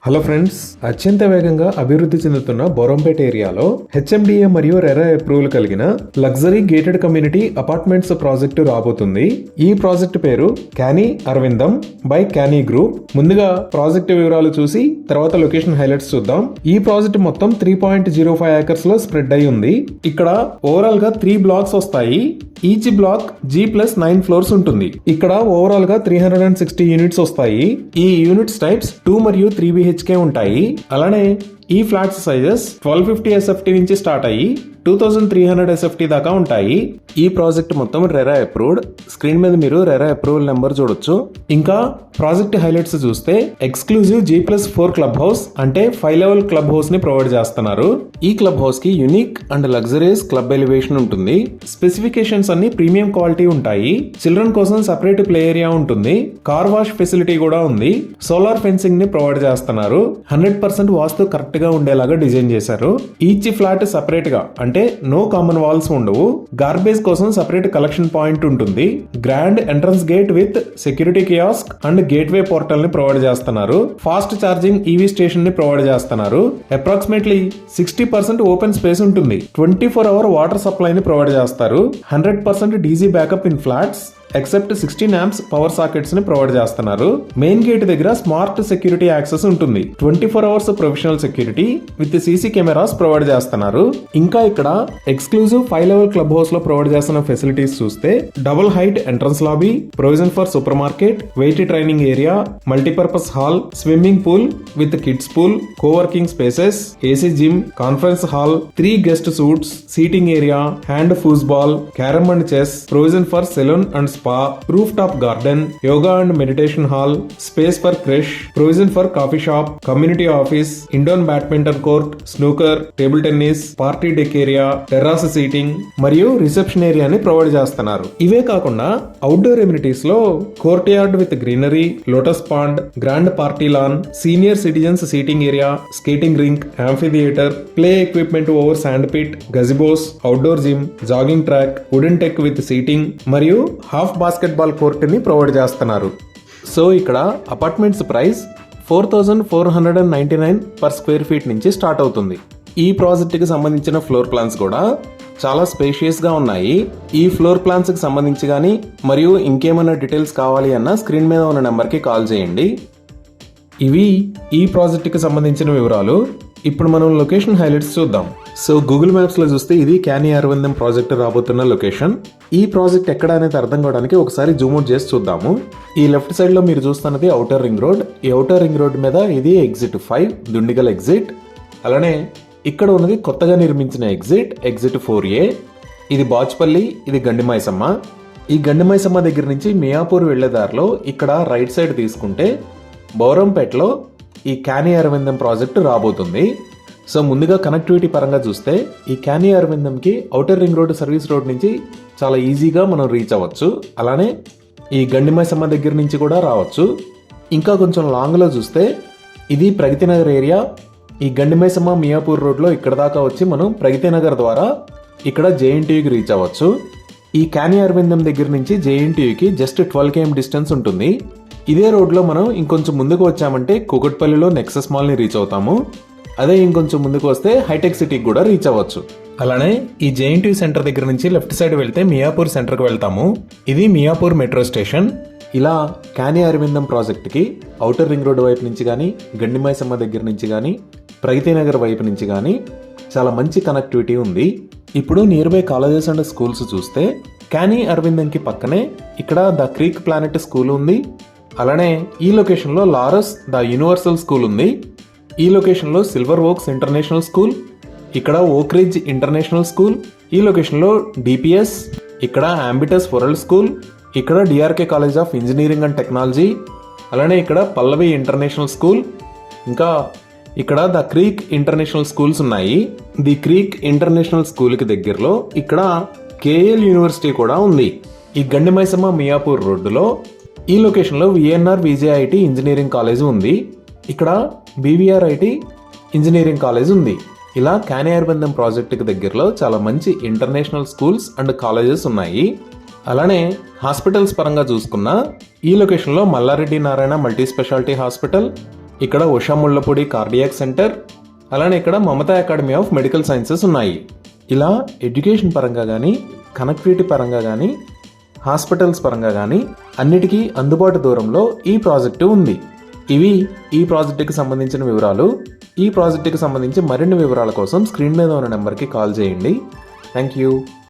Hello friends, అత్యంత వేగంగా అభివృద్ధి చెందుతున్న బోరంపేట ఏరియాలో హెచ్ఎండిఏ మరియు రెరా అప్రూవల్ కలిగిన luxury gated community apartments project రాబోతుంది. ఈ ప్రాజెక్టు పేరు క్యానీ అరవిందం బై క్యానీ గ్రూప్. ముందుగా ప్రాజెక్టు వివరాలు చూసి తర్వాత లొకేషన్ హైలైట్స్ చూద్దాం. ఈ ప్రాజెక్టు మొత్తం 3.05 ఏకర్స్ లో స్ప్రెడ్ అయి ఉంది. ఇక్కడ ఓవరాల్ గా 3 బ్లాక్స్ వస్తాయి. ఈచ్ బ్లాక్ G+9 ఫ్లోర్స్ ఉంటుంది. ఇక్కడ ఓవరాల్ గా 360 యూనిట్స్ వస్తాయి. ఈ యూనిట్స్ టైప్స్ 2 మరియు 3 BHK ఉంటాయి. అలానే ఈ ఫ్లాట్స్ సైజెస్ 1250 SFT నుంచి స్టార్ట్ అయ్యి 2300 SFT దాకా ఉంటాయి. ఈ ప్రాజెక్ట్ మొత్తం రెరా అప్రూవ్డ్. స్క్రీన్ మీద మీరు రెరా అప్రూవల్ నెంబర్ చూడొచ్చు. ఇంకా ప్రాజెక్ట్ హైలైట్స్ చూస్తే ఎక్స్క్లూజివ్ G+4 క్లబ్ హౌస్ అంటే 5 లెవెల్ క్లబ్ హౌస్ ని ప్రొవైడ్ చేస్తున్నారు. ఈ క్లబ్ హౌస్ కి unique and luxuries club elevation ఉంటుంది. స్పెసిఫికేషన్స్ అన్ని ప్రీమియం క్వాలిటీ ఉంటాయి. చిల్డ్రన్ కోసం సెపరేట్ ప్లే ఏరియా ఉంటుంది. కార్ వాష్ ఫెసిలిటీ కూడా ఉంది. సోలార్ ఫెన్సింగ్ ని ప్రొవైడ్ చేస్తున్నారు. 100% వాస్తు కరెక్ట్ గా ఉండేలాగా డిజైన్ చేశారు. ఈచ్ ఫ్లాట్ సెపరేట్ గా అంటే నో కామన్ వాల్స్ ఉండవు. గార్బేజ్ కోసం సెపరేట్ కలెక్షన్ పాయింట్ ఉంటుంది. Grand entrance gate with security kiosk and gateway portal ని ప్రొవైడ్ చేస్తున్నారు. ఫాస్ట్ ఛార్జింగ్ ఈవీ స్టేషన్ ని ప్రొవైడ్ చేస్తున్నారు. అప్రాక్సిమేట్లీ 60% ఓపెన్ స్పేస్ ఉంటుంది. 24 అవర్ వాటర్ సప్లై ని ప్రొవైడ్ చేస్తారు. 100% DG backup in flats except 16 amps power sockets ని provide చేస్తున్నారు. Main gate దగ్గర స్మార్ట్ సెక్యూరిటీ యాక్సెస్ ఉంటుంది. 24 hours professional security with CC cameras provide చేస్తున్నారు. ఇంకా ఇక్కడ ఎక్స్క్లూజివ్ 5 లెవెల్ క్లబ్ హౌస్ లో ప్రొవైడ్ చేస్తున్న ఫెసిలిటీస్ చూస్తే double height entrance lobby, provision for super market, weight training area, multipurpose hall, swimming pool with kids pool, coworking spaces, AC gym, conference hall, 3 guest suites, seating area, hand football, carrom and chess, provision for salon and spa, rooftop garden, yoga and meditation hall, space for creche, provision for coffee shop, community office, indoor badminton court, snooker, table tennis, party deck area, terrace seating మరియు reception ఏరియాని provide చేస్తున్నారు. ఇవే కాకుండా outdoor amenities లో courtyard with greenery, lotus pond, grand party lawn, senior citizens seating area, skating rink, amphitheatre, play equipment over sand pit, gazebos, outdoor gym, jogging track, wooden deck with seating మరియు half basketball court ని provide చేస్తున్నారు. So ఇక్కడ apartments price 4499 per square feet నుంచి start అవుతుంది. ఈ project కి సంబంధించిన floor plans కూడా చాలా స్పేషియస్ గా ఉన్నాయి. ఈ ఫ్లోర్ ప్లాన్స్ కి సంబంధించి కానీ మరియు ఇంకేమైనా డీటెయిల్స్ కావాలి అన్న స్క్రీన్ మీద ఉన్న నెంబర్ కి కాల్ చేయండి. ఇవి ఈ ప్రాజెక్ట్ కి సంబంధించిన వివరాలు. ఇప్పుడు మనం లొకేషన్ హైలైట్స్ చూద్దాం. సో గూగుల్ మ్యాప్స్ లో చూస్తే ఇది క్యానీ అరవిందం ప్రాజెక్ట్ రాబోతున్న లొకేషన్. ఈ ప్రాజెక్ట్ ఎక్కడ అనేది అర్థం కావడానికి ఒకసారి జూమ్ అవుట్ చేసి చూద్దాము. ఈ లెఫ్ట్ సైడ్ లో మీరు చూస్తున్నది ఔటర్ రింగ్ రోడ్. ఈ ఔటర్ రింగ్ రోడ్ మీద ఇది ఎగ్జిట్ 5 దుండిగల్ ఎగ్జిట్. అలానే ఇక్కడ ఉన్నది కొత్తగా నిర్మించిన ఎగ్జిట్ 4A. ఇది బాచ్పల్లి, ఇది గండిమైసమ్మ. ఈ గండిమైసమ్మ దగ్గర నుంచి మియాపూర్ వెళ్లే దారిలో ఇక్కడ రైట్ సైడ్ తీసుకుంటే బోరంపేటలో ఈ క్యానీ అరవిందం ప్రాజెక్టు రాబోతుంది. సో ముందుగా కనెక్టివిటీ పరంగా చూస్తే ఈ క్యానీ అరవిందంకి outer ring road service road నుంచి చాలా ఈజీగా మనం రీచ్ అవ్వచ్చు. అలానే ఈ గండిమైసమ్మ దగ్గర నుంచి కూడా రావచ్చు. ఇంకా కొంచెం లాంగ్లో చూస్తే ఇది ప్రగతి నగర్ ఏరియా. ఈ గండిమైసమ్మ మియాపూర్ రోడ్లో ఇక్కడ దాకా వచ్చి మనం ప్రగతి నగర్ ద్వారా ఇక్కడ JNTUకి రీచ్ అవ్వచ్చు. ఈ క్యానీ అరవిందం దగ్గర నుంచి JNTUకి జస్ట్ 12 km డిస్టెన్స్ ఉంటుంది. ఇదే రోడ్లో మనం ఇంకొంచెం ముందుకు వచ్చామంటే కూకట్పల్లిలో నెక్సస్ మాల్ని రీచ్ అవుతాము. అదే ఇంకొంచెం ముందుకు వస్తే హైటెక్ సిటీకి కూడా రీచ్ అవ్వచ్చు. అలానే ఈ JNTU సెంటర్ దగ్గర నుంచి లెఫ్ట్ సైడ్ వెళ్తే మియాపూర్ సెంటర్కి వెళ్తాము. ఇది మియాపూర్ మెట్రో స్టేషన్. ఇలా క్యానీ అరవిందం ప్రాజెక్ట్కి ఔటర్ రింగ్ రోడ్ వైపు నుంచి కానీ, గండిమైసమ్మ దగ్గర నుంచి కానీ, ప్రగతి నగర్ వైపు నుంచి కానీ చాలా మంచి కనెక్టివిటీ ఉంది. ఇప్పుడు near by colleges and schools చూస్తే క్యానీ అరవిందంకి పక్కనే ఇక్కడ ద క్రీక్ ప్లానెట్ స్కూల్ ఉంది. అలానే ఈ లొకేషన్లో లారస్ ద యూనివర్సల్ స్కూల్ ఉంది. ఈ లొకేషన్లో సిల్వర్ ఓక్స్ ఇంటర్నేషనల్ స్కూల్, ఇక్కడ ఓక్రిడ్జ్ ఇంటర్నేషనల్ స్కూల్, ఈ లొకేషన్లో DPS, ఇక్కడ అంబిటస్ వరల్డ్ స్కూల్, ఇక్కడ DRK college of engineering and technology, అలానే ఇక్కడ పల్లవి ఇంటర్నేషనల్ స్కూల్, ఇంకా ఇక్కడ ద క్రీక్ ఇంటర్నేషనల్ స్కూల్స్ ఉన్నాయి. ది క్రీక్ ఇంటర్నేషనల్ స్కూల్కి దగ్గరలో ఇక్కడ KL యూనివర్సిటీ కూడా ఉంది. ఈ గండిమైసమ్మ మియాపూర్ రోడ్డులో ఈ లొకేషన్లో VNR VJIT ఇంజనీరింగ్ కాలేజ్ ఉంది. ఇక్కడ BVRIT ఇంజనీరింగ్ కాలేజ్ ఉంది. ఇలా క్యానీ అరవిందం ప్రాజెక్టుకి దగ్గరలో చాలా మంచి ఇంటర్నేషనల్ స్కూల్స్ అండ్ కాలేజెస్ ఉన్నాయి. అలానే హాస్పిటల్స్ పరంగా చూసుకున్నా ఈ లొకేషన్లో Mallareddy Narayana multi speciality hospital, ఇక్కడ ఉషా ముళ్ళపూడి కార్డియాక్ సెంటర్, అలానే ఇక్కడ Mamata academy of medical sciences ఉన్నాయి. ఇలా ఎడ్యుకేషన్ పరంగా కానీ, కనెక్టివిటీ పరంగా కానీ, హాస్పిటల్స్ పరంగా కానీ అన్నిటికీ అందుబాటు దూరంలో ఈ ప్రాజెక్టు ఉంది. ఇవి ఈ ప్రాజెక్టుకి సంబంధించిన వివరాలు. ఈ ప్రాజెక్టుకి సంబంధించి మరిన్ని వివరాల కోసం స్క్రీన్ మీద ఉన్న నెంబర్కి కాల్ చేయండి. Thank you.